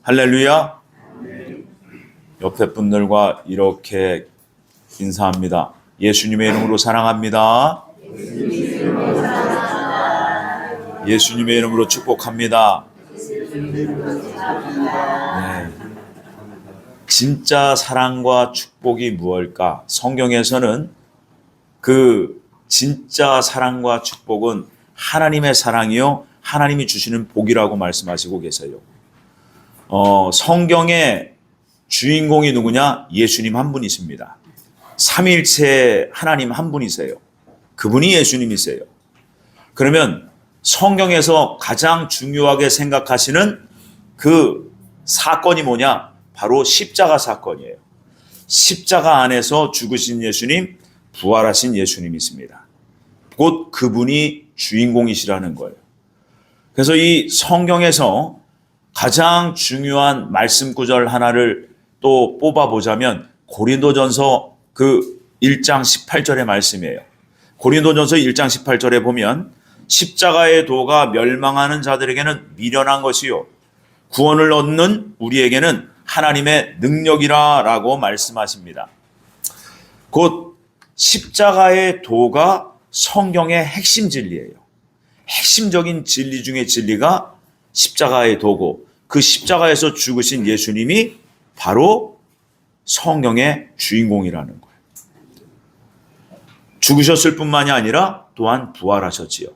할렐루야. 옆에 분들과 이렇게 인사합니다. 예수님의 이름으로 사랑합니다. 예수님의 이름으로 축복합니다. 네. 진짜 사랑과 축복이 무엇일까? 성경에서는 그 진짜 사랑과 축복은 하나님의 사랑이요 하나님이 주시는 복이라고 말씀하시고 계세요. 성경의 주인공이 누구냐? 예수님 한 분이십니다. 삼일체 하나님 한 분이세요. 그분이 예수님이세요. 그러면 성경에서 가장 중요하게 생각하시는 그 사건이 뭐냐? 바로 십자가 사건이에요. 십자가 안에서 죽으신 예수님, 부활하신 예수님이십니다. 곧 그분이 주인공이시라는 거예요. 그래서 이 성경에서 가장 중요한 말씀 구절 하나를 또 뽑아보자면 고린도전서 그 1장 18절의 말씀이에요. 고린도전서 1장 18절에 보면 십자가의 도가 멸망하는 자들에게는 미련한 것이요 구원을 얻는 우리에게는 하나님의 능력이라 라고 말씀하십니다. 곧 십자가의 도가 성경의 핵심 진리예요. 핵심적인 진리 중의 진리가 십자가의 도고 그 십자가에서 죽으신 예수님이 바로 성경의 주인공이라는 거예요. 죽으셨을 뿐만이 아니라 또한 부활하셨지요.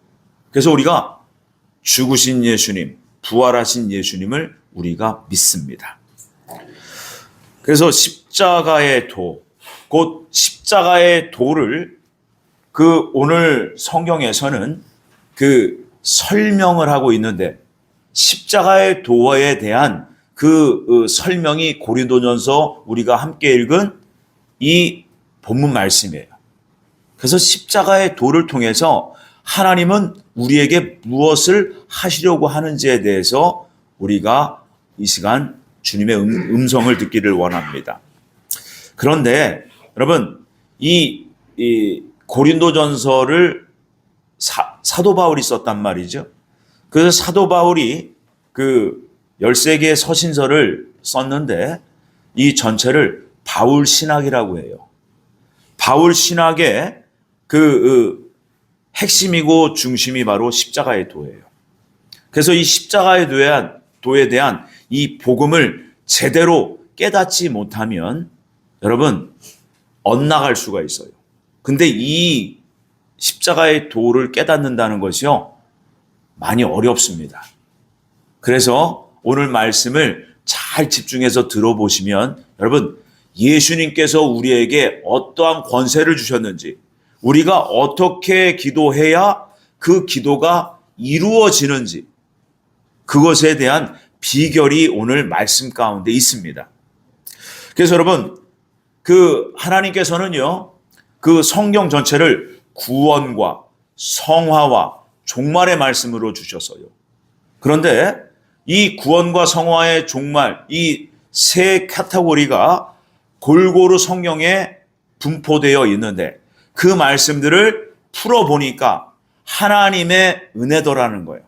그래서 우리가 죽으신 예수님, 부활하신 예수님을 우리가 믿습니다. 그래서 십자가의 도, 곧 십자가의 도를 그 오늘 성경에서는 그 설명을 하고 있는데 십자가의 도에 대한 그 설명이 고린도전서 우리가 함께 읽은 이 본문 말씀이에요. 그래서 십자가의 도를 통해서 하나님은 우리에게 무엇을 하시려고 하는지에 대해서 우리가 이 시간 주님의 음성을 듣기를 원합니다. 그런데 여러분 이 고린도전서를 사도 바울이 썼단 말이죠. 그래서 사도 바울이 그 13개의 서신서를 썼는데 이 전체를 바울 신학이라고 해요. 바울 신학의 그 핵심이고 중심이 바로 십자가의 도예요. 그래서 이 십자가의 도에 대한 이 복음을 제대로 깨닫지 못하면 여러분 엇나갈 수가 있어요. 근데 이 십자가의 도를 깨닫는다는 것이요 많이 어렵습니다. 그래서 오늘 말씀을 잘 집중해서 들어보시면 여러분 예수님께서 우리에게 어떠한 권세를 주셨는지 우리가 어떻게 기도해야 그 기도가 이루어지는지 그것에 대한 비결이 오늘 말씀 가운데 있습니다. 그래서 여러분 그 하나님께서는요 그 성경 전체를 구원과 성화와 종말의 말씀으로 주셨어요. 그런데 이 구원과 성화의 종말 이 세 카테고리가 골고루 성경에 분포되어 있는데 그 말씀들을 풀어보니까 하나님의 은혜더라는 거예요.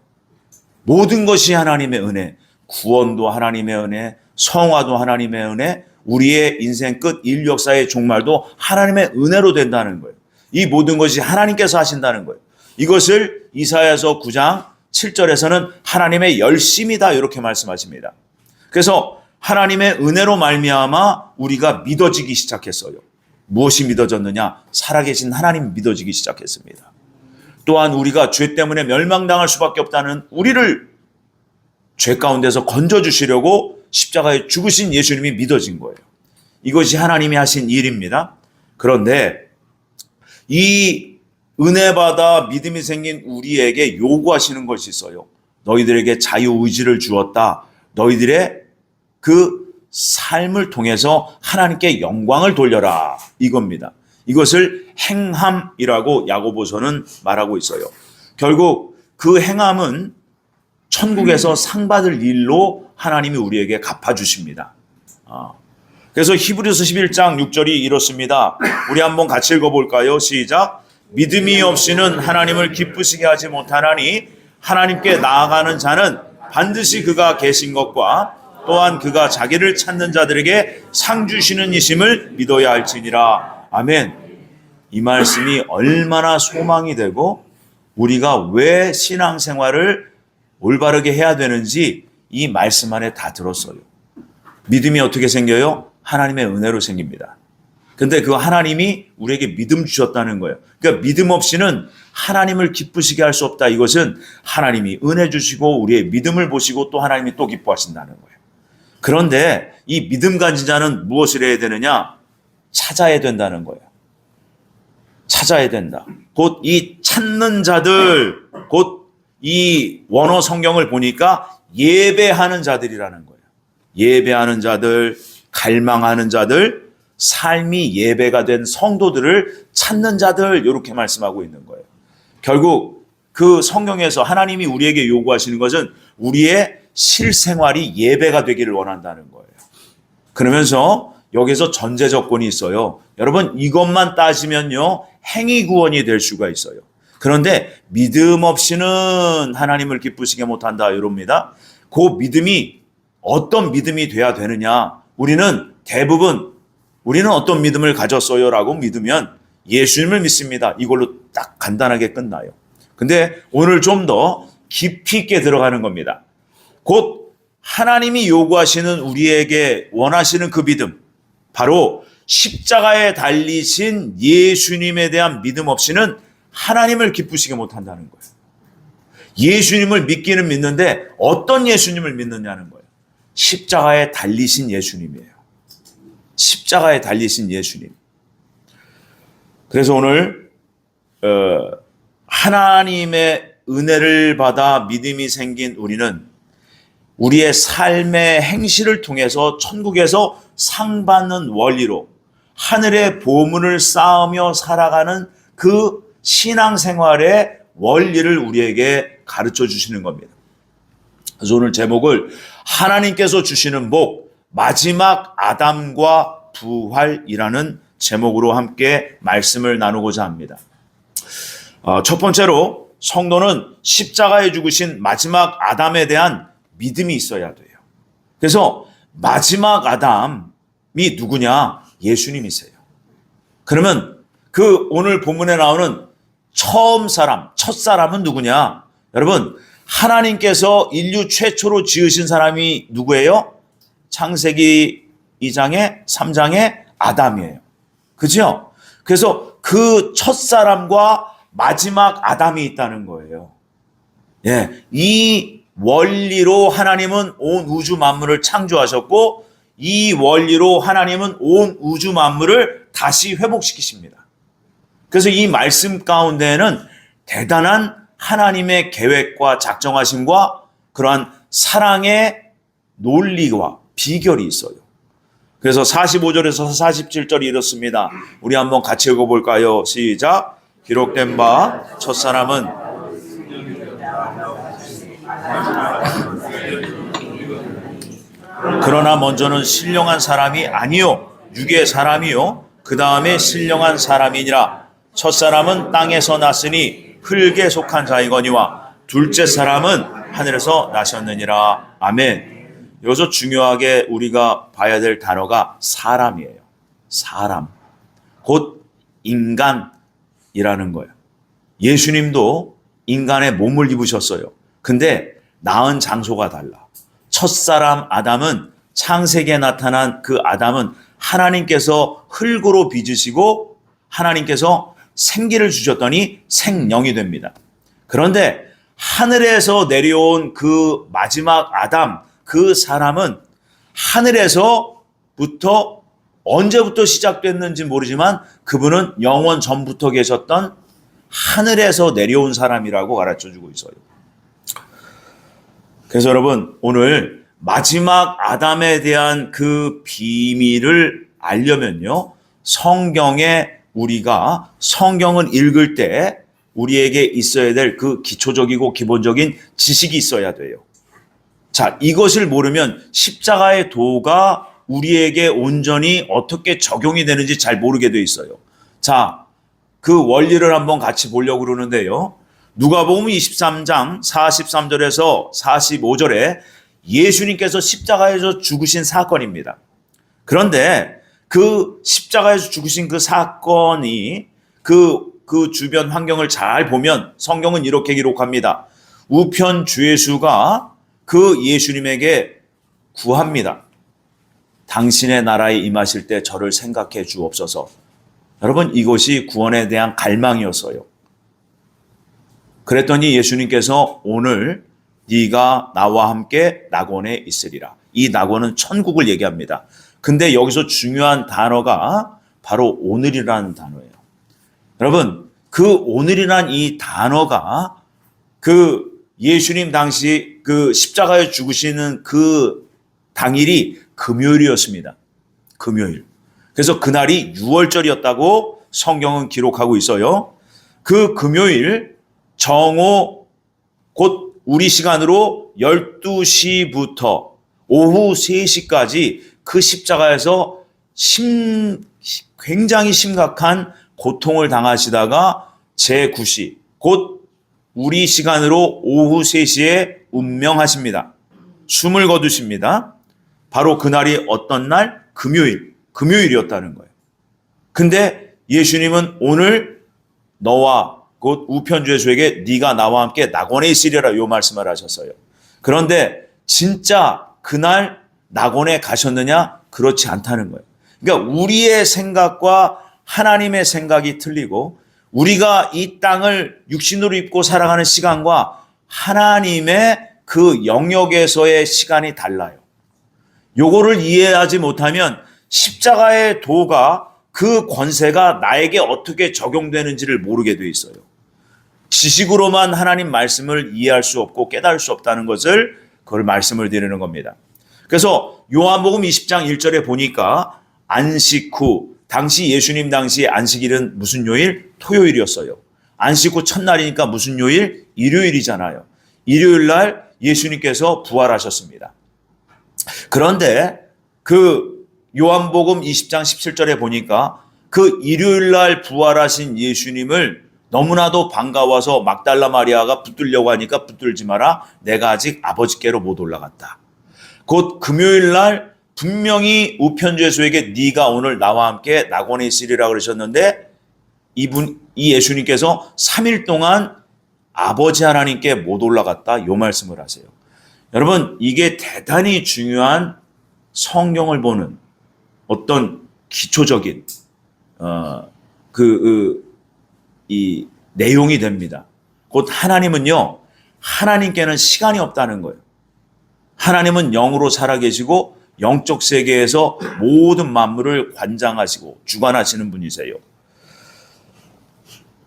모든 것이 하나님의 은혜, 구원도 하나님의 은혜, 성화도 하나님의 은혜, 우리의 인생 끝 인류 역사의 종말도 하나님의 은혜로 된다는 거예요. 이 모든 것이 하나님께서 하신다는 거예요. 이것을 이사야서 9장 7절에서는 하나님의 열심이다 이렇게 말씀하십니다. 그래서 하나님의 은혜로 말미암아 우리가 믿어지기 시작했어요. 무엇이 믿어졌느냐? 살아계신 하나님이 믿어지기 시작했습니다. 또한 우리가 죄 때문에 멸망당할 수밖에 없다는 우리를 죄 가운데서 건져주시려고 십자가에 죽으신 예수님이 믿어진 거예요. 이것이 하나님이 하신 일입니다. 그런데 이 은혜받아 믿음이 생긴 우리에게 요구하시는 것이 있어요. 너희들에게 자유의지를 주었다. 너희들의 그 삶을 통해서 하나님께 영광을 돌려라. 이겁니다. 이것을 행함이라고 야고보서는 말하고 있어요. 결국 그 행함은 천국에서 상 받을 일로 하나님이 우리에게 갚아주십니다. 그래서 히브리서 11장 6절이 이렇습니다. 우리 한번 같이 읽어볼까요? 시작. 믿음이 없이는 하나님을 기쁘시게 하지 못하나니 하나님께 나아가는 자는 반드시 그가 계신 것과 또한 그가 자기를 찾는 자들에게 상 주시는 이심을 믿어야 할지니라. 아멘. 이 말씀이 얼마나 소망이 되고 우리가 왜 신앙생활을 올바르게 해야 되는지 이 말씀 안에 다 들었어요. 믿음이 어떻게 생겨요? 하나님의 은혜로 생깁니다. 근데 그 하나님이 우리에게 믿음 주셨다는 거예요. 그러니까 믿음 없이는 하나님을 기쁘시게 할 수 없다. 이것은 하나님이 은혜 주시고 우리의 믿음을 보시고 또 하나님이 또 기뻐하신다는 거예요. 그런데 이 믿음 가진 자는 무엇을 해야 되느냐? 찾아야 된다는 거예요. 찾아야 된다. 곧 이 찾는 자들, 곧 이 원어 성경을 보니까 예배하는 자들이라는 거예요. 예배하는 자들, 갈망하는 자들, 삶이 예배가 된 성도들을 찾는 자들, 이렇게 말씀하고 있는 거예요. 결국 그 성경에서 하나님이 우리에게 요구하시는 것은 우리의 실생활이 예배가 되기를 원한다는 거예요. 그러면서 여기서 전제 조건이 있어요. 여러분, 이것만 따지면요, 행위 구원이 될 수가 있어요. 그런데 믿음 없이는 하나님을 기쁘시게 못한다, 이럽니다. 그 믿음이 어떤 믿음이 돼야 되느냐? 우리는 어떤 믿음을 가졌어요? 라고 믿으면 예수님을 믿습니다. 이걸로 딱 간단하게 끝나요. 근데 오늘 좀 더 깊이 있게 들어가는 겁니다. 곧 하나님이 요구하시는 우리에게 원하시는 그 믿음, 바로 십자가에 달리신 예수님에 대한 믿음 없이는 하나님을 기쁘시게 못한다는 거예요. 예수님을 믿기는 믿는데 어떤 예수님을 믿느냐는 거예요. 십자가에 달리신 예수님이에요. 십자가에 달리신 예수님. 그래서 오늘 하나님의 은혜를 받아 믿음이 생긴 우리는 우리의 삶의 행실을 통해서 천국에서 상 받는 원리로 하늘의 보물을 쌓으며 살아가는 그 신앙생활의 원리를 우리에게 가르쳐 주시는 겁니다. 그래서 오늘 제목을 하나님께서 주시는 복, 마지막 아담과 부활이라는 제목으로 함께 말씀을 나누고자 합니다. 첫 번째로 성도는 십자가에 죽으신 마지막 아담에 대한 믿음이 있어야 돼요. 그래서 마지막 아담이 누구냐? 예수님이세요. 그러면 그 오늘 본문에 나오는 첫 사람은 누구냐? 여러분, 하나님께서 인류 최초로 지으신 사람이 누구예요? 창세기 2장의 3장의 아담이에요. 그죠? 그래서 그 첫사람과 마지막 아담이 있다는 거예요. 예, 이 원리로 하나님은 온 우주 만물을 창조하셨고 이 원리로 하나님은 온 우주 만물을 다시 회복시키십니다. 그래서 이 말씀 가운데에는 대단한 하나님의 계획과 작정하심과 그러한 사랑의 논리와 비결이 있어요. 그래서 45절에서 47절이 이렇습니다. 우리 한번 같이 읽어볼까요? 시작. 기록된 바 첫사람은 그러나 먼저는 신령한 사람이 아니요 육의 사람이요 그 다음에 신령한 사람이니라. 첫사람은 땅에서 났으니 흙에 속한 자이거니와 둘째 사람은 하늘에서 나셨느니라. 아멘. 여기서 중요하게 우리가 봐야 될 단어가 사람이에요. 사람. 곧 인간이라는 거예요. 예수님도 인간의 몸을 입으셨어요. 근데 낳은 장소가 달라. 첫사람 아담은 창세기에 나타난 그 아담은 하나님께서 흙으로 빚으시고 하나님께서 생기를 주셨더니 생명이 됩니다. 그런데 하늘에서 내려온 그 마지막 아담, 그 사람은 하늘에서부터 언제부터 시작됐는지 모르지만 그분은 영원 전부터 계셨던 하늘에서 내려온 사람이라고 가르쳐주고 있어요. 그래서 여러분, 오늘 마지막 아담에 대한 그 비밀을 알려면요, 우리가 성경을 읽을 때 우리에게 있어야 될 그 기초적이고 기본적인 지식이 있어야 돼요. 자, 이것을 모르면 십자가의 도가 우리에게 온전히 어떻게 적용이 되는지 잘 모르게 돼 있어요. 자, 그 원리를 한번 같이 보려고 그러는데요. 누가복음 23장 43절에서 45절에 예수님께서 십자가에서 죽으신 사건입니다. 그런데 그 십자가에서 죽으신 그 사건이 그 주변 환경을 잘 보면 성경은 이렇게 기록합니다. 우편 주예수가 그 예수님에게 구합니다. 당신의 나라에 임하실 때 저를 생각해 주옵소서. 여러분, 이것이 구원에 대한 갈망이었어요. 그랬더니 예수님께서 오늘 네가 나와 함께 낙원에 있으리라. 이 낙원은 천국을 얘기합니다. 근데 여기서 중요한 단어가 바로 오늘이라는 단어예요. 여러분, 그 오늘이란 이 단어가 그 예수님 당시 그 십자가에 죽으시는 그 당일이 금요일이었습니다. 금요일. 그래서 그날이 6월절이었다고 성경은 기록하고 있어요. 그 금요일 정오 곧 우리 시간으로 12시부터 오후 3시까지 그 십자가에서 굉장히 심각한 고통을 당하시다가 제9시 곧 우리 시간으로 오후 3시에 운명하십니다. 숨을 거두십니다. 바로 그날이 어떤 날? 금요일이었다는 거예요. 근데 예수님은 오늘 너와 곧 우편주 예수에게 네가 나와 함께 낙원에 있으리라 요 말씀을 하셨어요. 그런데 진짜 그날 낙원에 가셨느냐? 그렇지 않다는 거예요. 그러니까 우리의 생각과 하나님의 생각이 틀리고 우리가 이 땅을 육신으로 입고 살아가는 시간과 하나님의 그 영역에서의 시간이 달라요. 요거를 이해하지 못하면 십자가의 도가 그 권세가 나에게 어떻게 적용되는지를 모르게 돼 있어요. 지식으로만 하나님 말씀을 이해할 수 없고 깨달을 수 없다는 것을 그걸 말씀을 드리는 겁니다. 그래서 요한복음 20장 1절에 보니까 안식 후 당시 예수님 당시 안식일은 무슨 요일? 토요일이었어요. 안식 후 첫날이니까 무슨 요일? 일요일이잖아요. 일요일 날 예수님께서 부활하셨습니다. 그런데 그 요한복음 20장 17절에 보니까 그 일요일 날 부활하신 예수님을 너무나도 반가워서 막달라 마리아가 붙들려고 하니까 붙들지 마라. 내가 아직 아버지께로 못 올라갔다. 곧 금요일 날 분명히 우편주 예수에게 네가 오늘 나와 함께 낙원에 있으리라 그러셨는데 이 예수님께서 3일 동안 아버지 하나님께 못 올라갔다. 요 말씀을 하세요. 여러분, 이게 대단히 중요한 성경을 보는 어떤 기초적인 이 내용이 됩니다. 곧 하나님은요, 하나님께는 시간이 없다는 거예요. 하나님은 영으로 살아계시고 영적 세계에서 모든 만물을 관장하시고 주관하시는 분이세요.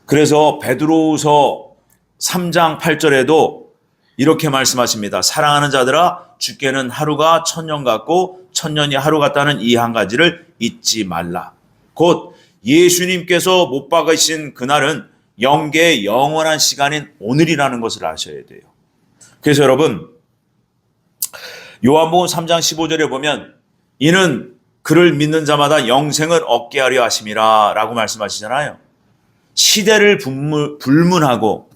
그래서 베드로후서 3장 8절에도 이렇게 말씀하십니다. 사랑하는 자들아, 주께는 하루가 천년 같고 천년이 하루 같다는 이 한 가지를 잊지 말라. 곧 예수님께서 못 박으신 그날은 영계의 영원한 시간인 오늘이라는 것을 아셔야 돼요. 그래서 여러분, 요한복음 3장 15절에 보면 이는 그를 믿는 자마다 영생을 얻게 하려 하심이라 라고 말씀하시잖아요. 시대를 불문하고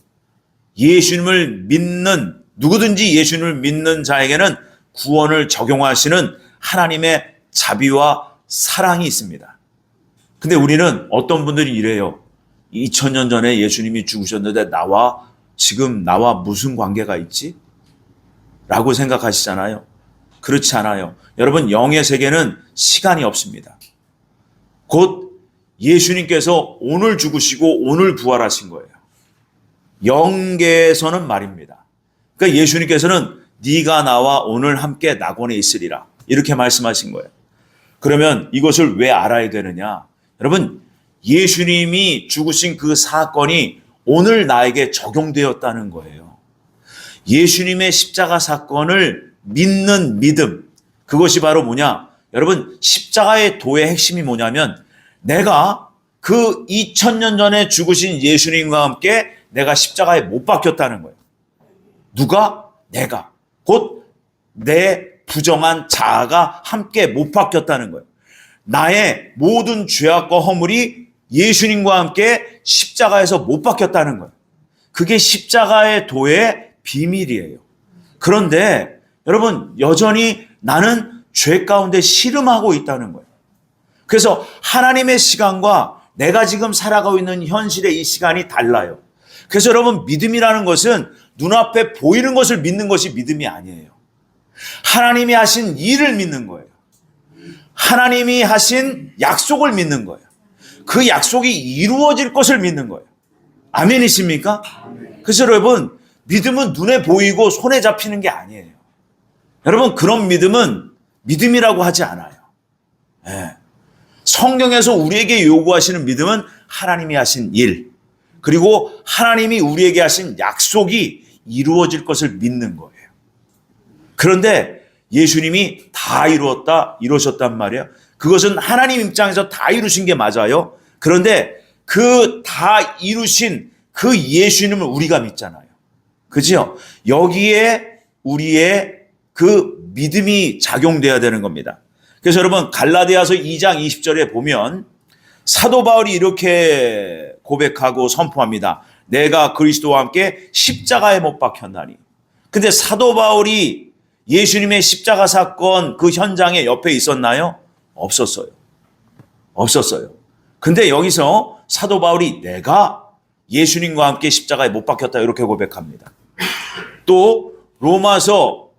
예수님을 믿는, 누구든지 예수님을 믿는 자에게는 구원을 적용하시는 하나님의 자비와 사랑이 있습니다. 근데 우리는 어떤 분들이 이래요. 2000년 전에 예수님이 죽으셨는데 지금 나와 무슨 관계가 있지? 라고 생각하시잖아요. 그렇지 않아요. 여러분, 영의 세계는 시간이 없습니다. 곧 예수님께서 오늘 죽으시고 오늘 부활하신 거예요. 영계에서는 말입니다. 그러니까 예수님께서는 네가 나와 오늘 함께 낙원에 있으리라 이렇게 말씀하신 거예요. 그러면 이것을 왜 알아야 되느냐? 여러분, 예수님이 죽으신 그 사건이 오늘 나에게 적용되었다는 거예요. 예수님의 십자가 사건을 믿는 믿음, 그것이 바로 뭐냐? 여러분, 십자가의 도의 핵심이 뭐냐면 내가 그 2000년 전에 죽으신 예수님과 함께 내가 십자가에 못 박혔다는 거예요. 누가? 내가. 곧 내 부정한 자아가 함께 못 박혔다는 거예요. 나의 모든 죄악과 허물이 예수님과 함께 십자가에서 못 박혔다는 거예요. 그게 십자가의 도의 비밀이에요. 그런데 여러분, 여전히 나는 죄 가운데 씨름하고 있다는 거예요. 그래서 하나님의 시간과 내가 지금 살아가고 있는 현실의 이 시간이 달라요. 그래서 여러분, 믿음이라는 것은 눈앞에 보이는 것을 믿는 것이 믿음이 아니에요. 하나님이 하신 일을 믿는 거예요. 하나님이 하신 약속을 믿는 거예요. 그 약속이 이루어질 것을 믿는 거예요. 아멘이십니까? 그래서 여러분, 믿음은 눈에 보이고 손에 잡히는 게 아니에요. 여러분, 그런 믿음은 믿음이라고 하지 않아요. 네. 성경에서 우리에게 요구하시는 믿음은 하나님이 하신 일, 그리고 하나님이 우리에게 하신 약속이 이루어질 것을 믿는 거예요. 그런데 예수님이 다 이루셨단 말이에요. 그것은 하나님 입장에서 다 이루신 게 맞아요. 그런데 그 다 이루신 그 예수님을 우리가 믿잖아요. 그죠? 여기에 우리의 그 믿음이 작용돼야 되는 겁니다. 그래서 여러분, 갈라디아서 2장 20절에 보면 사도 바울이 이렇게 고백하고 선포합니다. 내가 그리스도와 함께 십자가에 못 박혔나니. 근데 사도 바울이 예수님의 십자가 사건 그 현장에 옆에 있었나요? 없었어요. 없었어요. 근데 여기서 사도 바울이 내가 예수님과 함께 십자가에 못 박혔다 이렇게 고백합니다. 또 로마서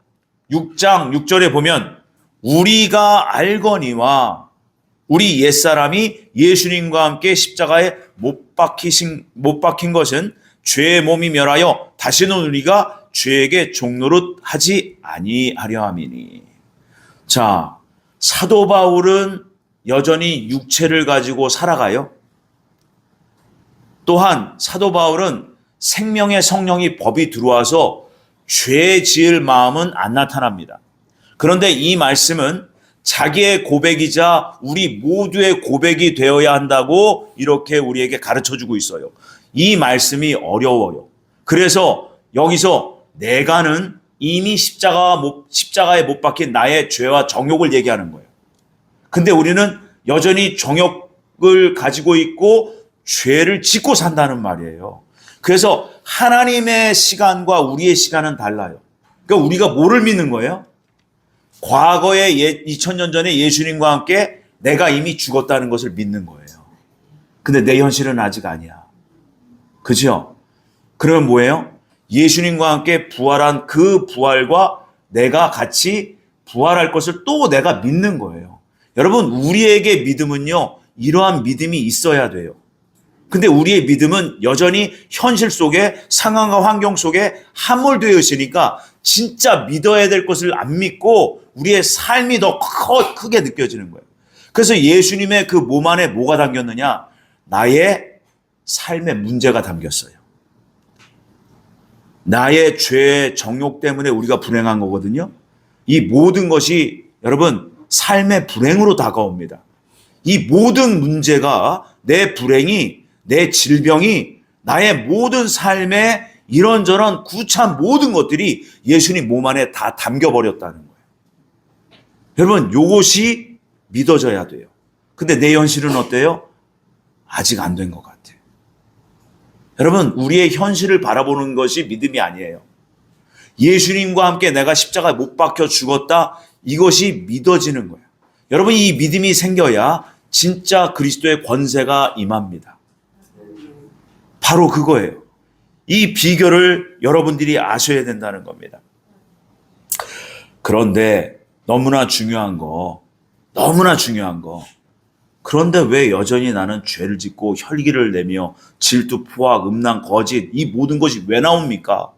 6장 6절에 보면 우리가 알거니와 우리 옛사람이 예수님과 함께 십자가에 못 박힌 것은 죄의 몸이 멸하여 다시는 우리가 죄에게 종노릇 하지 아니하려 함이니. 자, 사도 바울은 여전히 육체를 가지고 살아가요. 또한 사도 바울은 생명의 성령이 법이 들어와서 죄 지을 마음은 안 나타납니다. 그런데 이 말씀은 자기의 고백이자 우리 모두의 고백이 되어야 한다고 이렇게 우리에게 가르쳐주고 있어요. 이 말씀이 어려워요. 그래서 여기서 내가는 이미 십자가에 못 박힌 나의 죄와 정욕을 얘기하는 거예요. 근데 우리는 여전히 정욕을 가지고 있고 죄를 짓고 산다는 말이에요. 그래서 하나님의 시간과 우리의 시간은 달라요. 그러니까 우리가 뭐를 믿는 거예요? 과거에 2000년 전에 예수님과 함께 내가 이미 죽었다는 것을 믿는 거예요. 근데 내 현실은 아직 아니야. 그죠? 그러면 뭐예요? 예수님과 함께 부활한 그 부활과 내가 같이 부활할 것을 또 내가 믿는 거예요. 여러분, 우리에게 믿음은요, 이러한 믿음이 있어야 돼요. 근데 우리의 믿음은 여전히 현실 속에 상황과 환경 속에 함몰되어 있으니까 진짜 믿어야 될 것을 안 믿고 우리의 삶이 더 크게 느껴지는 거예요. 그래서 예수님의 그 몸 안에 뭐가 담겼느냐? 나의 삶의 문제가 담겼어요. 나의 죄의 정욕 때문에 우리가 불행한 거거든요. 이 모든 것이 여러분 삶의 불행으로 다가옵니다. 이 모든 문제가 내 불행이 내 질병이 나의 모든 삶의 이런저런 구차한 모든 것들이 예수님 몸 안에 다 담겨버렸다는 거예요. 여러분, 이것이 믿어져야 돼요. 근데 내 현실은 어때요? 아직 안 된 것 같아요. 여러분, 우리의 현실을 바라보는 것이 믿음이 아니에요. 예수님과 함께 내가 십자가에 못 박혀 죽었다, 이것이 믿어지는 거예요. 여러분, 이 믿음이 생겨야 진짜 그리스도의 권세가 임합니다. 바로 그거예요. 이 비결을 여러분들이 아셔야 된다는 겁니다. 그런데 너무나 중요한 거, 그런데 왜 여전히 나는 죄를 짓고 혈기를 내며 질투, 포악, 음란, 거짓, 이 모든 것이 왜 나옵니까?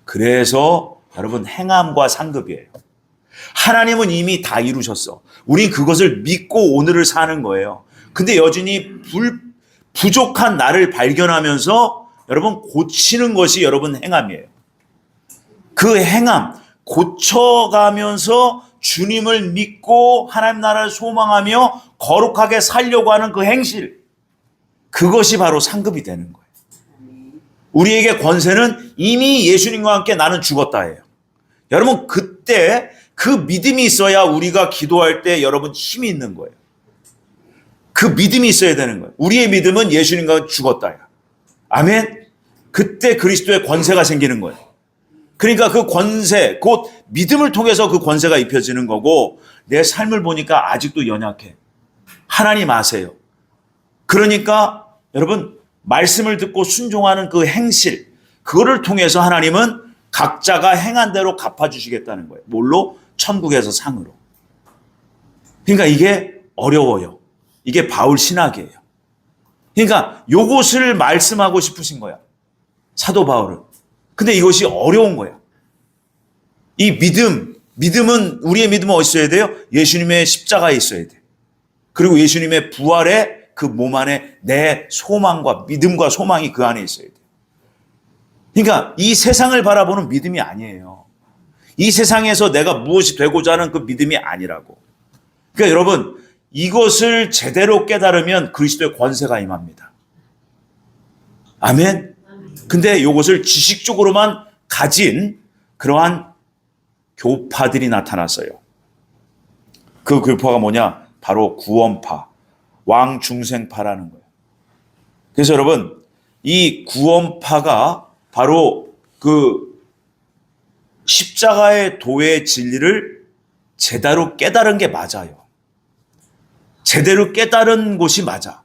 그래서 여러분, 행함과 상급이에요. 하나님은 이미 다 이루셨어. 우린 그것을 믿고 오늘을 사는 거예요. 근데 여전히 부족한 나를 발견하면서 여러분 고치는 것이 여러분 행함이에요. 그 행함, 고쳐가면서 주님을 믿고 하나님 나라를 소망하며 거룩하게 살려고 하는 그 행실, 그것이 바로 상급이 되는 거예요. 우리에게 권세는 이미 예수님과 함께 나는 죽었다예요. 여러분, 그때 그 믿음이 있어야 우리가 기도할 때 여러분 힘이 있는 거예요. 그 믿음이 있어야 되는 거예요. 우리의 믿음은 예수님과 죽었다야. 아멘. 그때 그리스도의 권세가 생기는 거예요. 그러니까 그 권세, 곧 믿음을 통해서 그 권세가 입혀지는 거고, 내 삶을 보니까 아직도 연약해. 하나님 아세요. 그러니까 여러분, 말씀을 듣고 순종하는 그 행실, 그거를 통해서 하나님은 각자가 행한 대로 갚아주시겠다는 거예요. 뭘로? 천국에서 상으로. 그러니까 이게 어려워요. 이게 바울 신학이에요. 그러니까 요것을 말씀하고 싶으신 거야. 사도 바울은. 근데 이것이 어려운 거야. 이 믿음은, 우리의 믿음은 어디 있어야 돼요? 예수님의 십자가에 있어야 돼. 그리고 예수님의 부활에 그 몸 안에 내 소망과 믿음과 소망이 그 안에 있어야 돼. 그러니까 이 세상을 바라보는 믿음이 아니에요. 이 세상에서 내가 무엇이 되고자 하는 그 믿음이 아니라고. 그러니까 여러분, 이것을 제대로 깨달으면 그리스도의 권세가 임합니다. 아멘. 근데 이것을 지식적으로만 가진 그러한 교파들이 나타났어요. 그 교파가 뭐냐? 바로 구원파, 왕중생파라는 거예요. 그래서 여러분, 이 구원파가 바로 그 십자가의 도의 진리를 제대로 깨달은 게 맞아요. 제대로 깨달은 곳이 맞아.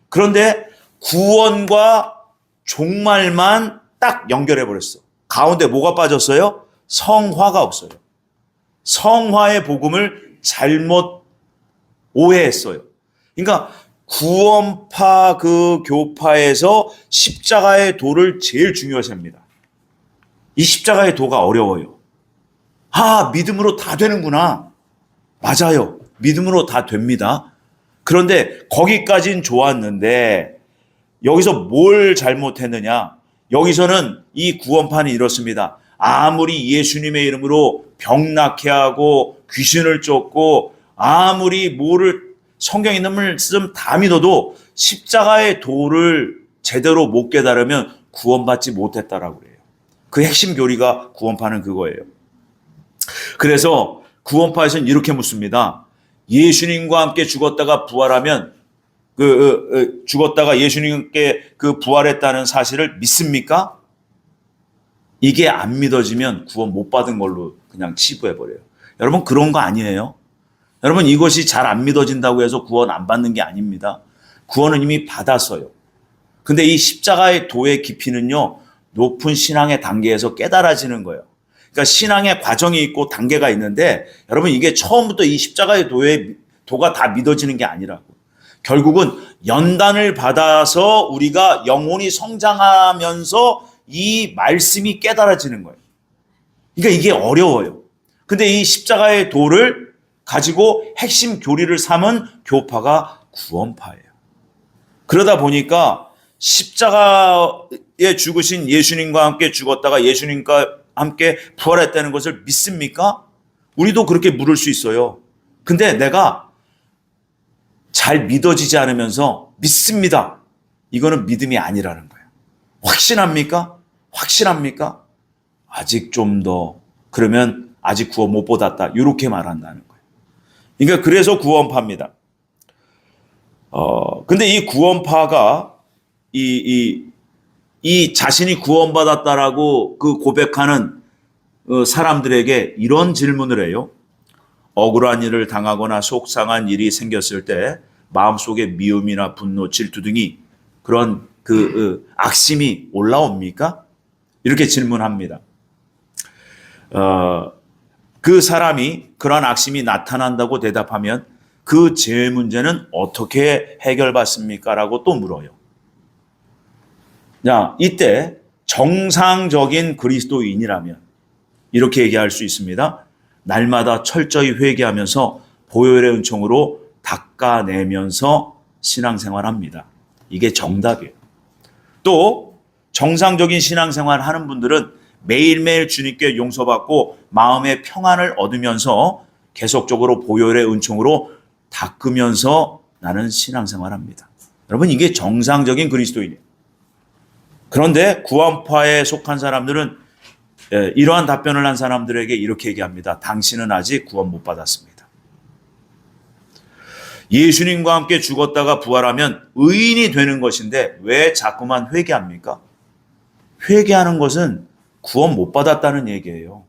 그런데 구원과 종말만 딱 연결해 버렸어. 가운데 뭐가 빠졌어요? 성화가 없어요. 성화의 복음을 잘못 오해했어요. 그러니까 구원파 그 교파에서 십자가의 도를 제일 중요시 합니다. 이 십자가의 도가 어려워요. 믿음으로 다 되는구나. 맞아요. 믿음으로 다 됩니다. 그런데 거기까진 좋았는데 여기서 뭘 잘못했느냐? 여기서는 이 구원파는 이렇습니다. 아무리 예수님의 이름으로 병 낫게 하고 귀신을 쫓고 아무리 뭐를 성경에 있는 말씀 다 믿어도 십자가의 도를 제대로 못 깨달으면 구원받지 못했다라고 그래요. 그 핵심 교리가 구원파는 그거예요. 그래서 구원파에서는 이렇게 묻습니다. 예수님과 함께 죽었다가 부활하면 죽었다가 예수님께 그 부활했다는 사실을 믿습니까? 이게 안 믿어지면 구원 못 받은 걸로 그냥 치부해버려요. 여러분, 그런 거 아니에요. 여러분, 이것이 잘 안 믿어진다고 해서 구원 안 받는 게 아닙니다. 구원은 이미 받았어요. 근데 이 십자가의 도의 깊이는요, 높은 신앙의 단계에서 깨달아지는 거예요. 그러니까 신앙의 과정이 있고 단계가 있는데, 여러분, 이게 처음부터 이 십자가의 도가 다 믿어지는 게 아니라고. 결국은 연단을 받아서 우리가 영혼이 성장하면서 이 말씀이 깨달아지는 거예요. 그러니까 이게 어려워요. 근데 이 십자가의 도를 가지고 핵심 교리를 삼은 교파가 구원파예요. 그러다 보니까 십자가에 죽으신 예수님과 함께 죽었다가 예수님과 함께 부활했다는 것을 믿습니까? 우리도 그렇게 물을 수 있어요. 근데 내가 잘 믿어지지 않으면서 믿습니다. 이거는 믿음이 아니라는 거예요. 확신합니까? 확실합니까? 아직 좀 더, 그러면 아직 구원 못 받았다. 이렇게 말한다는 거예요. 그러니까 그래서 구원파입니다. 근데 이 구원파가 이 자신이 구원받았다라고 그 고백하는 사람들에게 이런 질문을 해요. 억울한 일을 당하거나 속상한 일이 생겼을 때 마음속에 미움이나 분노, 질투 등이 그런 악심이 올라옵니까? 이렇게 질문합니다. 그 사람이 그런 악심이 나타난다고 대답하면 그 제 문제는 어떻게 해결받습니까? 라고 또 물어요. 자, 이때 정상적인 그리스도인이라면 이렇게 얘기할 수 있습니다. 날마다 철저히 회개하면서 보혈의 은총으로 닦아내면서 신앙생활합니다. 이게 정답이에요. 또 정상적인 신앙생활 하는 분들은 매일매일 주님께 용서받고 마음의 평안을 얻으면서 계속적으로 보혈의 은총으로 닦으면서 나는 신앙생활합니다. 여러분, 이게 정상적인 그리스도인이에요. 그런데 구원파에 속한 사람들은 이러한 답변을 한 사람들에게 이렇게 얘기합니다. 당신은 아직 구원 못 받았습니다. 예수님과 함께 죽었다가 부활하면 의인이 되는 것인데 왜 자꾸만 회개합니까? 회개하는 것은 구원 못 받았다는 얘기예요.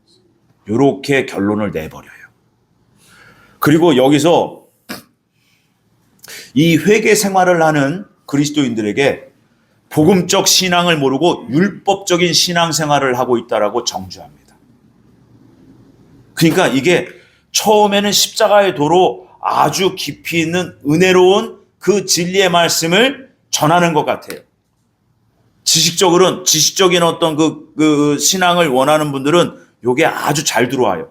이렇게 결론을 내버려요. 그리고 여기서 이 회개 생활을 하는 그리스도인들에게 복음적 신앙을 모르고 율법적인 신앙 생활을 하고 있다라고 정죄합니다. 그러니까 이게 처음에는 십자가의 도로 아주 깊이 있는 은혜로운 그 진리의 말씀을 전하는 것 같아요. 지식적인 어떤 그 신앙을 원하는 분들은 이게 아주 잘 들어와요.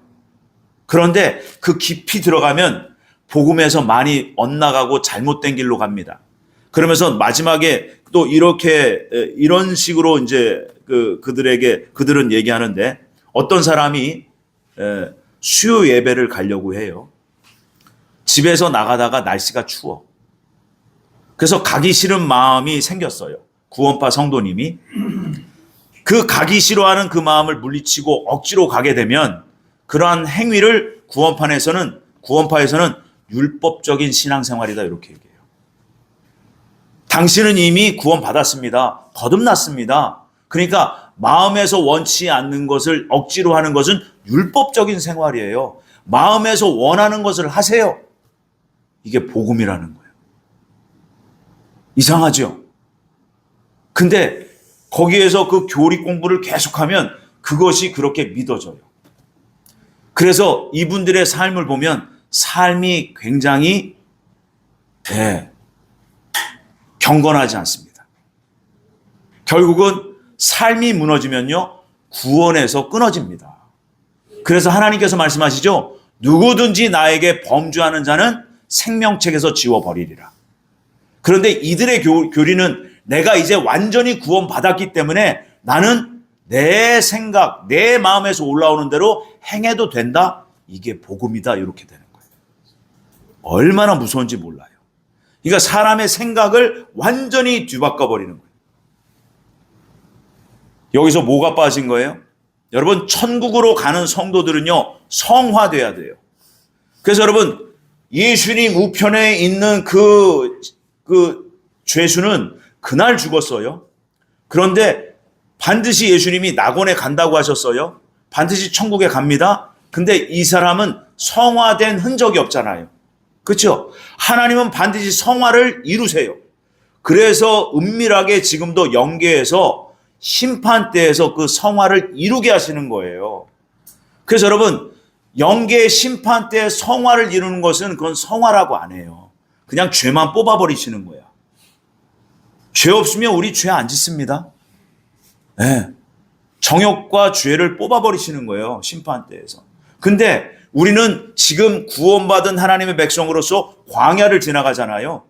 그런데 그 깊이 들어가면 복음에서 많이 엇나가고 잘못된 길로 갑니다. 그러면서 마지막에 또 이런 식으로 이제 그들은 얘기하는데, 어떤 사람이 수요 예배를 가려고 해요. 집에서 나가다가 날씨가 추워. 그래서 가기 싫은 마음이 생겼어요. 구원파 성도님이. 그 가기 싫어하는 그 마음을 물리치고 억지로 가게 되면 그러한 행위를 구원파에서는 율법적인 신앙생활이다, 이렇게 얘기해요. 당신은 이미 구원받았습니다. 거듭났습니다. 그러니까 마음에서 원치 않는 것을 억지로 하는 것은 율법적인 생활이에요. 마음에서 원하는 것을 하세요. 이게 복음이라는 거예요. 이상하죠? 근데 거기에서 그 교리 공부를 계속하면 그것이 그렇게 믿어져요. 그래서 이분들의 삶을 보면 삶이 굉장히 경건하지 않습니다. 결국은 삶이 무너지면요, 구원에서 끊어집니다. 그래서 하나님께서 말씀하시죠. 누구든지 나에게 범죄하는 자는 생명책에서 지워버리리라. 그런데 이들의 교리는 내가 이제 완전히 구원받았기 때문에 나는 내 생각, 내 마음에서 올라오는 대로 행해도 된다. 이게 복음이다. 이렇게 되는 거예요. 얼마나 무서운지 몰라요. 그러니까 사람의 생각을 완전히 뒤바꿔버리는 거예요. 여기서 뭐가 빠진 거예요? 여러분, 천국으로 가는 성도들은요, 성화돼야 돼요. 그래서 여러분, 예수님 우편에 있는 그 죄수는 그날 죽었어요. 그런데 반드시 예수님이 낙원에 간다고 하셨어요. 반드시 천국에 갑니다. 근데 이 사람은 성화된 흔적이 없잖아요. 그렇죠? 하나님은 반드시 성화를 이루세요. 그래서 은밀하게 지금도 영계에서 심판대에서 그 성화를 이루게 하시는 거예요. 그래서 여러분, 영계의 심판대에 성화를 이루는 것은 그건 성화라고 안 해요. 그냥 죄만 뽑아버리시는 거야. 죄 없으면 우리 죄 안 짓습니다. 네. 정욕과 죄를 뽑아버리시는 거예요, 심판대에서. 근데 우리는 지금 구원받은 하나님의 백성으로서 광야를 지나가잖아요.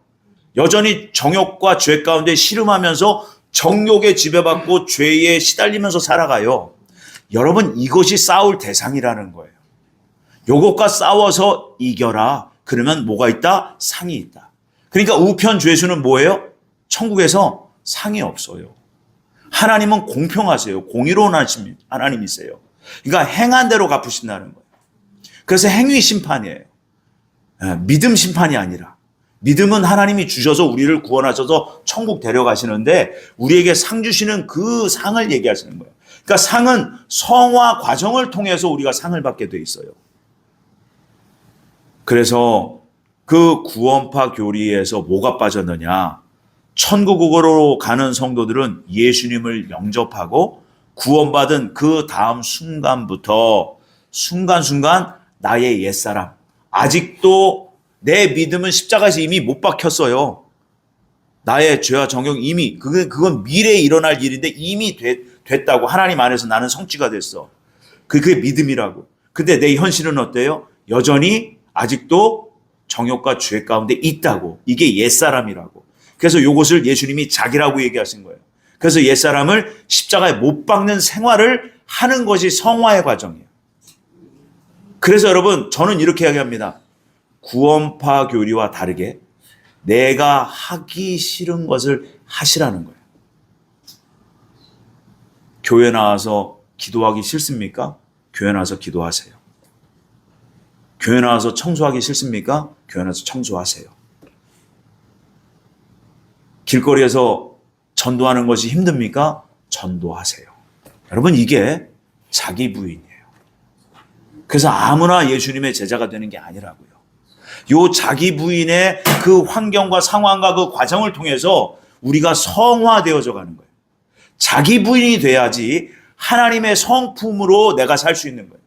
여전히 정욕과 죄 가운데 씨름하면서 정욕에 지배받고 죄에 시달리면서 살아가요. 여러분, 이것이 싸울 대상이라는 거예요. 요것과 싸워서 이겨라. 그러면 뭐가 있다? 상이 있다. 그러니까 우편 죄수는 뭐예요? 천국에서 상이 없어요. 하나님은 공평하세요. 공의로운 하나님이세요. 그러니까 행한 대로 갚으신다는 거예요. 그래서 행위 심판이에요. 믿음 심판이 아니라. 믿음은 하나님이 주셔서 우리를 구원하셔서 천국 데려가시는데 우리에게 상 주시는 그 상을 얘기하시는 거예요. 그러니까 상은 성화 과정을 통해서 우리가 상을 받게 돼 있어요. 그래서 그 구원파 교리에서 뭐가 빠졌느냐? 천국으로 가는 성도들은 예수님을 영접하고 구원받은 그 다음 순간부터 순간순간 나의 옛사람, 아직도 내 믿음은 십자가에서 이미 못 박혔어요. 나의 죄와 정욕 이미 그건 미래에 일어날 일인데 이미 됐다고. 하나님 안에서 나는 성취가 됐어. 그게 믿음이라고. 근데 내 현실은 어때요? 여전히 아직도 정욕과 죄 가운데 있다고. 이게 옛사람이라고. 그래서 이것을 예수님이 자기라고 얘기하신 거예요. 그래서 옛사람을 십자가에 못 박는 생활을 하는 것이 성화의 과정이에요. 그래서 여러분, 저는 이렇게 이야기합니다. 구원파 교리와 다르게 내가 하기 싫은 것을 하시라는 거예요. 교회 나와서 기도하기 싫습니까? 교회 나와서 기도하세요. 교회 나와서 청소하기 싫습니까? 교회 나와서 청소하세요. 길거리에서 전도하는 것이 힘듭니까? 전도하세요. 여러분, 이게 자기 부인이에요. 그래서 아무나 예수님의 제자가 되는 게 아니라고요. 요 자기 부인의 그 환경과 상황과 그 과정을 통해서 우리가 성화되어져 가는 거예요. 자기 부인이 돼야지 하나님의 성품으로 내가 살 수 있는 거예요.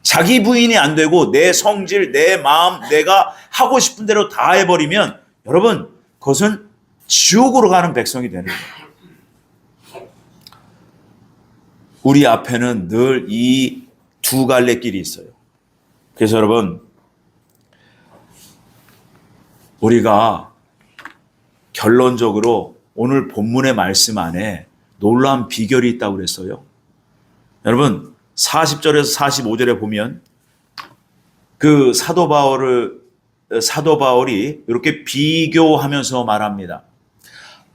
자기 부인이 안 되고 내 성질, 내 마음, 내가 하고 싶은 대로 다 해버리면 여러분, 그것은 지옥으로 가는 백성이 되는 거예요. 우리 앞에는 늘 이 두 갈래 길이 있어요. 그래서 여러분, 우리가 결론적으로 오늘 본문의 말씀 안에 놀라운 비결이 있다고 그랬어요. 여러분, 40절에서 45절에 보면 그 사도 바울이 이렇게 비교하면서 말합니다.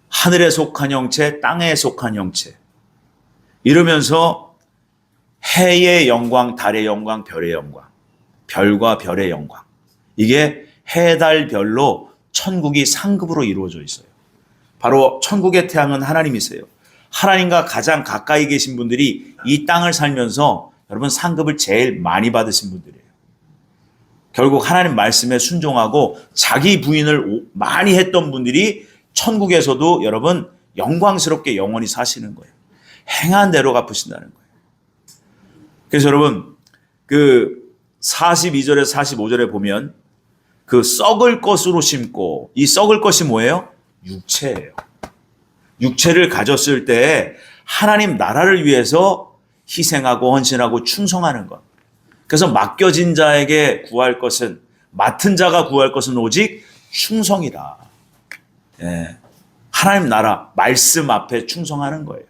하늘에 속한 형체, 땅에 속한 형체. 이러면서 해의 영광, 달의 영광, 별의 영광, 별과 별의 영광. 이게 해, 달, 별로 천국이 상급으로 이루어져 있어요. 바로 천국의 태양은 하나님이세요. 하나님과 가장 가까이 계신 분들이 이 땅을 살면서 여러분 상급을 제일 많이 받으신 분들이에요. 결국 하나님 말씀에 순종하고 자기 부인을 많이 했던 분들이 천국에서도 여러분 영광스럽게 영원히 사시는 거예요. 행한 대로 갚으신다는 거예요. 그래서 여러분 그 42절에서 45절에 보면 그 썩을 것으로 심고, 이 썩을 것이 뭐예요? 육체예요. 육체를 가졌을 때 하나님 나라를 위해서 희생하고 헌신하고 충성하는 것. 그래서 맡겨진 자에게 구할 것은, 맡은 자가 구할 것은 오직 충성이다. 예. 하나님 나라, 말씀 앞에 충성하는 거예요.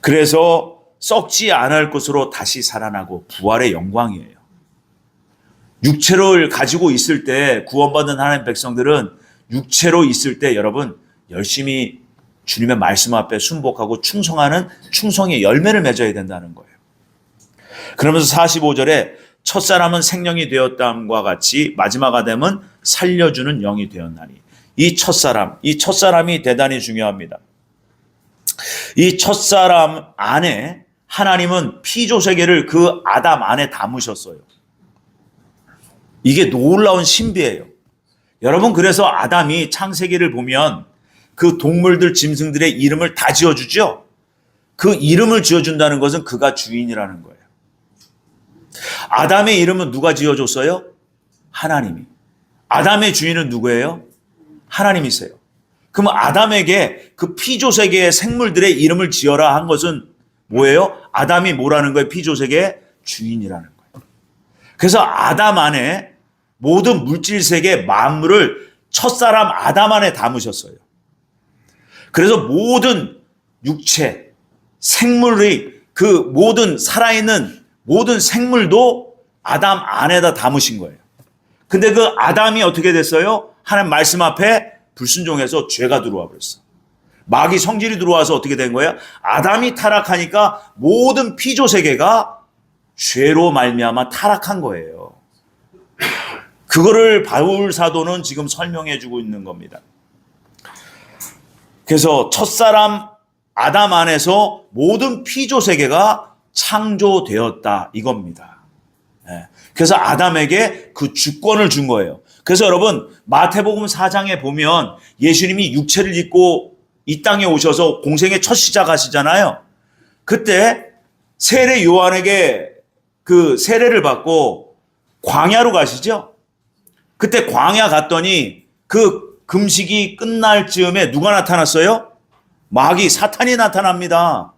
그래서 썩지 않을 것으로 다시 살아나고 부활의 영광이에요. 육체를 가지고 있을 때, 구원받은 하나님 백성들은 육체로 있을 때 여러분 열심히 주님의 말씀 앞에 순복하고 충성하는 충성의 열매를 맺어야 된다는 거예요. 그러면서 45절에 첫사람은 생명이 되었다함과 같이 마지막 아담은 살려주는 영이 되었나니. 이 첫사람이 대단히 중요합니다. 이 첫사람 안에 하나님은 피조세계를 그 아담 안에 담으셨어요. 이게 놀라운 신비예요. 여러분, 그래서 아담이 창세기를 보면 그 동물들, 짐승들의 이름을 다 지어주죠? 그 이름을 지어준다는 것은 그가 주인이라는 거예요. 아담의 이름은 누가 지어줬어요? 하나님이. 아담의 주인은 누구예요? 하나님이세요. 그럼 아담에게 그 피조세계의 생물들의 이름을 지어라 한 것은 뭐예요? 아담이 뭐라는 거예요? 피조세계의 주인이라는 거예요. 그래서 아담 안에 모든 물질세계 만물을 첫사람 아담 안에 담으셨어요. 그래서 모든 육체, 생물의 그 모든 살아있는 모든 생물도 아담 안에다 담으신 거예요. 근데 그 아담이 어떻게 됐어요? 하나님 말씀 앞에 불순종해서 죄가 들어와 버렸어. 마귀 성질이 들어와서 어떻게 된 거예요? 아담이 타락하니까 모든 피조세계가 죄로 말미암아 타락한 거예요. 그거를 바울 사도는 지금 설명해 주고 있는 겁니다. 그래서 첫사람 아담 안에서 모든 피조세계가 창조되었다 이겁니다. 그래서 아담에게 그 주권을 준 거예요. 그래서 여러분 마태복음 4장에 보면 예수님이 육체를 입고 이 땅에 오셔서 공생의 첫 시작하시잖아요. 그때 세례 요한에게 그 세례를 받고 광야로 가시죠. 그때 광야 갔더니 그 금식이 끝날 즈음에 누가 나타났어요? 마귀 사탄이 나타납니다.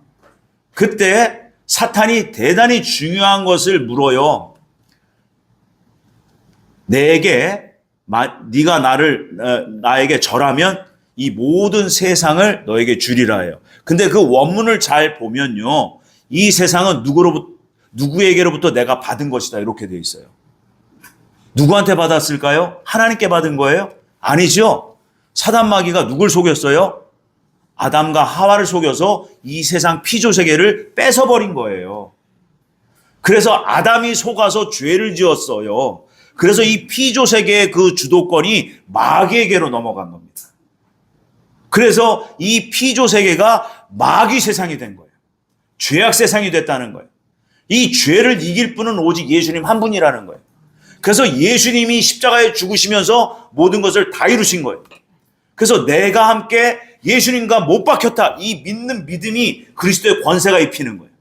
그때 사탄이 대단히 중요한 것을 물어요. 네가 나에게 절하면 이 모든 세상을 너에게 주리라 해요. 근데 그 원문을 잘 보면요, 이 세상은 누구에게로부터 내가 받은 것이다 이렇게 되어 있어요. 누구한테 받았을까요? 하나님께 받은 거예요? 아니죠. 사단 마귀가 누굴 속였어요? 아담과 하와를 속여서 이 세상 피조세계를 뺏어버린 거예요. 그래서 아담이 속아서 죄를 지었어요. 그래서 이 피조세계의 그 주도권이 마귀에게로 넘어간 겁니다. 그래서 이 피조세계가 마귀 세상이 된 거예요. 죄악 세상이 됐다는 거예요. 이 죄를 이길 분은 오직 예수님 한 분이라는 거예요. 그래서 예수님이 십자가에 죽으시면서 모든 것을 다 이루신 거예요. 그래서 내가 함께 예수님과 못 박혔다. 이 믿는 믿음이 그리스도의 권세가 입히는 거예요.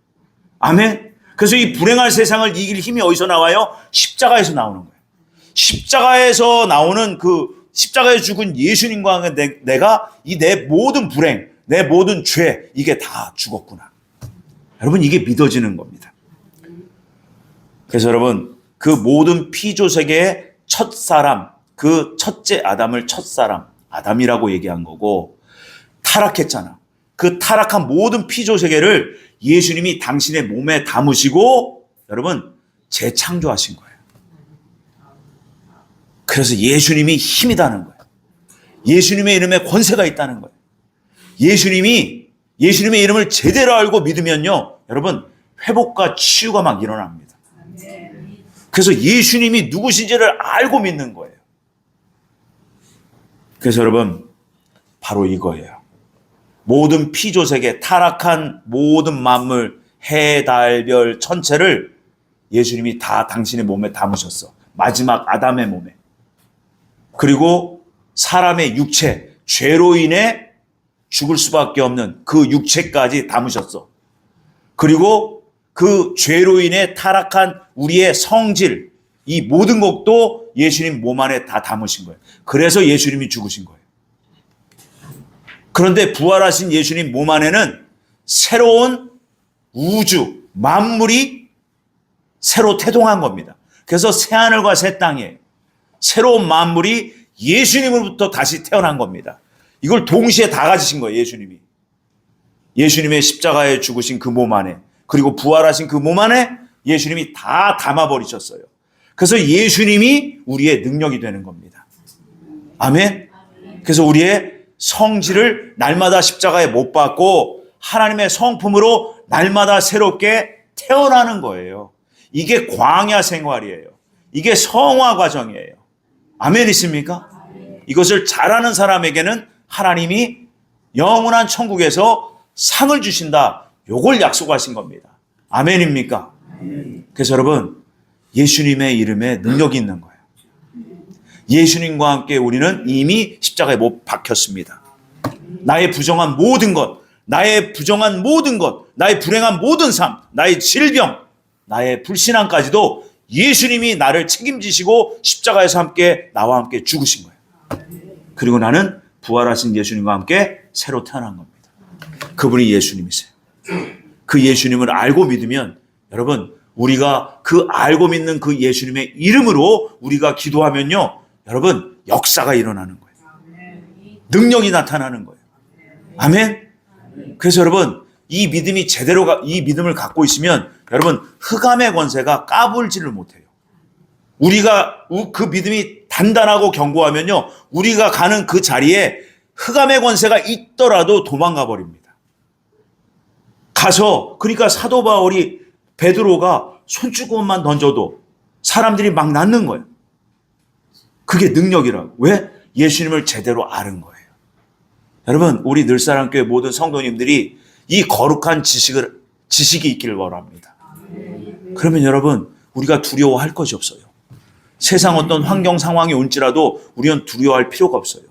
아멘. 그래서 이 불행한 세상을 이길 힘이 어디서 나와요? 십자가에서 나오는 거예요. 십자가에서 나오는 그 십자가에 죽은 예수님과 내가 이 내 모든 불행, 내 모든 죄, 이게 다 죽었구나. 여러분, 이게 믿어지는 겁니다. 그래서 여러분, 그 모든 피조세계의 첫사람, 그 첫째 아담을 첫사람, 아담이라고 얘기한 거고, 타락했잖아. 그 타락한 모든 피조세계를 예수님이 당신의 몸에 담으시고, 여러분, 재창조하신 거예요. 그래서 예수님이 힘이다는 거예요. 예수님의 이름에 권세가 있다는 거예요. 예수님의 이름을 제대로 알고 믿으면요, 여러분, 회복과 치유가 막 일어납니다. 그래서 예수님이 누구신지를 알고 믿는 거예요. 그래서 여러분, 바로 이거예요. 모든 피조세계, 타락한 모든 만물, 해, 달, 별, 천체를 예수님이 다 당신의 몸에 담으셨어. 마지막 아담의 몸에. 그리고 사람의 육체, 죄로 인해 죽을 수밖에 없는 그 육체까지 담으셨어. 그리고 그 죄로 인해 타락한 우리의 성질, 이 모든 것도 예수님 몸 안에 다 담으신 거예요. 그래서 예수님이 죽으신 거예요. 그런데 부활하신 예수님 몸 안에는 새로운 우주, 만물이 새로 태동한 겁니다. 그래서 새하늘과 새 땅이에요. 새로운 만물이 예수님으로부터 다시 태어난 겁니다. 이걸 동시에 다 가지신 거예요, 예수님이. 예수님의 십자가에 죽으신 그 몸 안에, 그리고 부활하신 그 몸 안에 예수님이 다 담아버리셨어요. 그래서 예수님이 우리의 능력이 되는 겁니다. 아멘. 그래서 우리의 성질을 날마다 십자가에 못 박고 하나님의 성품으로 날마다 새롭게 태어나는 거예요. 이게 광야 생활이에요. 이게 성화 과정이에요. 아멘이십니까? 이것을 잘하는 사람에게는 하나님이 영원한 천국에서 상을 주신다. 요걸 약속하신 겁니다. 아멘입니까? 그래서 여러분, 예수님의 이름에 능력이 있는 거예요. 예수님과 함께 우리는 이미 십자가에 못 박혔습니다. 나의 부정한 모든 것, 나의 불행한 모든 삶, 나의 질병, 나의 불신앙까지도 예수님이 나를 책임지시고 십자가에서 함께 나와 함께 죽으신 거예요. 그리고 나는 부활하신 예수님과 함께 새로 태어난 겁니다. 그분이 예수님이세요. 그 예수님을 알고 믿으면 여러분, 우리가 그 알고 믿는 그 예수님의 이름으로 우리가 기도하면요, 여러분, 역사가 일어나는 거예요. 능력이 나타나는 거예요. 아멘. 그래서 여러분, 이 믿음을 갖고 있으면 여러분, 흑암의 권세가 까불지를 못해요. 우리가 그 믿음이 단단하고 견고하면요, 우리가 가는 그 자리에 흑암의 권세가 있더라도 도망가 버립니다. 가서, 그러니까 사도 바울이, 베드로가 손주검만 던져도 사람들이 막 낫는 거예요. 그게 능력이라고. 왜? 예수님을 제대로 아는 거예요. 여러분, 우리 늘사랑교회 모든 성도님들이 이 거룩한 지식이 있기를 원합니다. 그러면 여러분, 우리가 두려워할 것이 없어요. 세상 어떤 환경 상황이 온지라도 우리는 두려워할 필요가 없어요.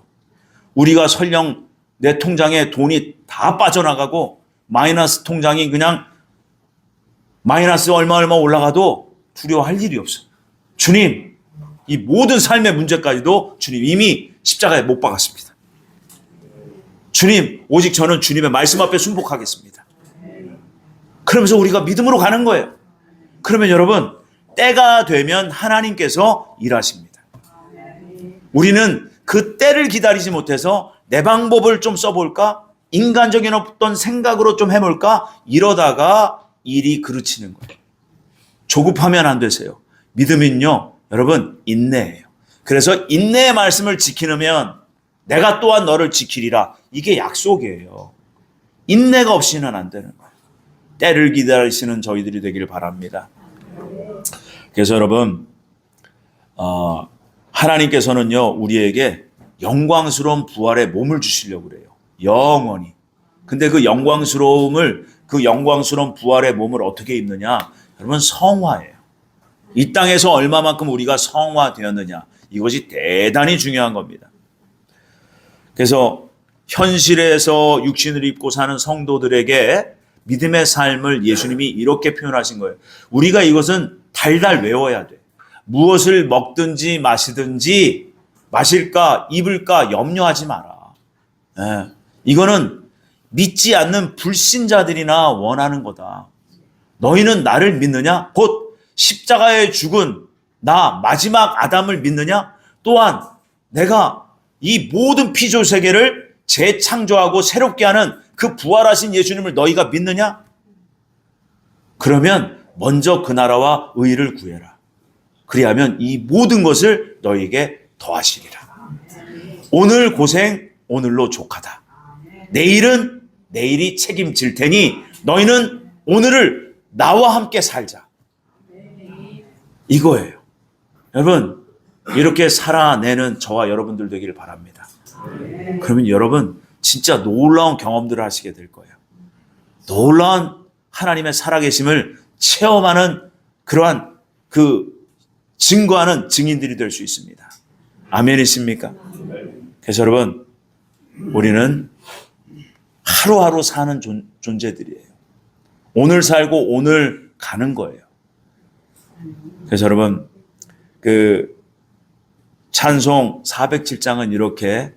우리가 설령 내 통장에 돈이 다 빠져나가고 마이너스 통장이 그냥 마이너스 얼마 올라가도 두려워할 일이 없어요. 주님, 이 모든 삶의 문제까지도 주님 이미 십자가에 못 박았습니다. 주님, 오직 저는 주님의 말씀 앞에 순복하겠습니다. 그러면서 우리가 믿음으로 가는 거예요. 그러면 여러분, 때가 되면 하나님께서 일하십니다. 우리는 그 때를 기다리지 못해서 내 방법을 좀 써볼까? 인간적인 어떤 생각으로 좀 해볼까? 이러다가 일이 그르치는 거예요. 조급하면 안 되세요. 믿음은요, 여러분, 인내예요. 그래서 인내의 말씀을 지키면 내가 또한 너를 지키리라. 이게 약속이에요. 인내가 없이는 안 되는 거예요. 때를 기다리시는 저희들이 되기를 바랍니다. 그래서 여러분, 하나님께서는요, 우리에게 영광스러운 부활의 몸을 주시려고 그래요. 영원히. 근데 그 영광스러움을, 그 영광스러운 부활의 몸을 어떻게 입느냐? 여러분, 성화예요. 이 땅에서 얼마만큼 우리가 성화되었느냐, 이것이 대단히 중요한 겁니다. 그래서 현실에서 육신을 입고 사는 성도들에게 믿음의 삶을 예수님이 이렇게 표현하신 거예요. 우리가 이것은 달달 외워야 돼. 무엇을 먹든지 마시든지, 마실까 입을까 염려하지 마라. 예. 이거는 믿지 않는 불신자들이나 원하는 거다. 너희는 나를 믿느냐? 곧 십자가에 죽은 나 마지막 아담을 믿느냐? 또한 내가 이 모든 피조 세계를 재창조하고 새롭게 하는 그 부활하신 예수님을 너희가 믿느냐? 그러면 먼저 그 나라와 의를 구해라. 그리하면 이 모든 것을 너희에게 더하시리라. 오늘 고생 오늘로 족하다. 내일은 내일이 책임질 테니 너희는 오늘을 나와 함께 살자. 이거예요. 여러분, 이렇게 살아내는 저와 여러분들 되기를 바랍니다. 그러면 여러분 진짜 놀라운 경험들을 하시게 될 거예요. 놀라운 하나님의 살아계심을 체험하는 그러한 그 증거하는 증인들이 될 수 있습니다. 아멘이십니까? 그래서 여러분, 우리는 하루하루 사는 존재들이에요. 오늘 살고 오늘 가는 거예요. 그래서 여러분, 그 찬송 407장은 이렇게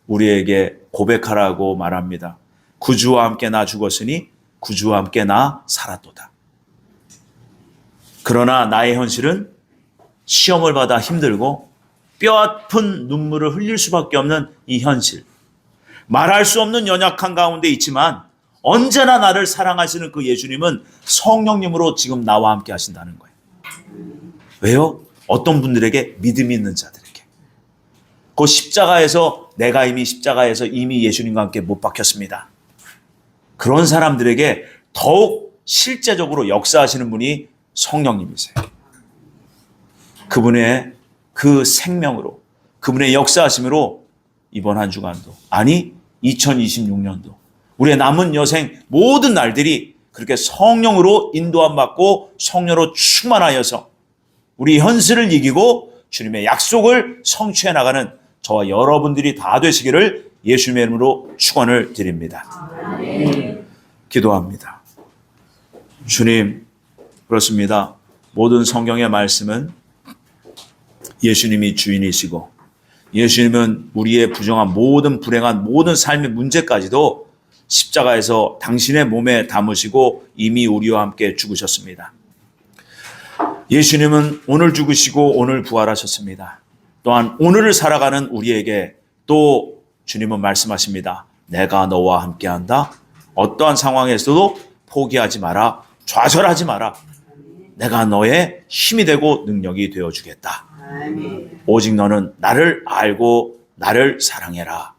우리에게 고백하라고 말합니다. 구주와 함께 나 죽었으니 구주와 함께 나 살았도다. 그러나 나의 현실은 시험을 받아 힘들고 뼈아픈 눈물을 흘릴 수밖에 없는 이 현실. 말할 수 없는 연약한 가운데 있지만 언제나 나를 사랑하시는 그 예수님은 성령님으로 지금 나와 함께 하신다는 거예요. 왜요? 어떤 분들에게 믿음이 있는 자들에게. 그 십자가에서 내가 이미 십자가에서 이미 예수님과 함께 못 박혔습니다. 그런 사람들에게 더욱 실제적으로 역사하시는 분이 성령님이세요. 그분의 그 생명으로, 그분의 역사하심으로 이번 한 주간도, 아니 2026년도 우리의 남은 여생 모든 날들이 그렇게 성령으로 인도함 받고 성령으로 충만하여서 우리 현실을 이기고 주님의 약속을 성취해 나가는 저와 여러분들이 다 되시기를 예수님의 이름으로 축원을 드립니다. 기도합니다. 주님, 그렇습니다. 모든 성경의 말씀은 예수님이 주인이시고 예수님은 우리의 부정한 모든 불행한 모든 삶의 문제까지도 십자가에서 당신의 몸에 담으시고 이미 우리와 함께 죽으셨습니다. 예수님은 오늘 죽으시고 오늘 부활하셨습니다. 또한 오늘을 살아가는 우리에게 또 주님은 말씀하십니다. 내가 너와 함께한다. 어떠한 상황에서도 포기하지 마라. 좌절하지 마라. 내가 너의 힘이 되고 능력이 되어주겠다. 오직 너는 나를 알고 나를 사랑해라.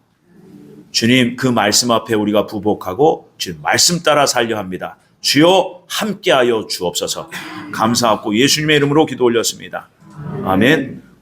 주님, 그 말씀 앞에 우리가 부복하고 주님 말씀 따라 살려 합니다. 주여 함께하여 주옵소서. 감사하고 예수님의 이름으로 기도 올렸습니다. 아멘.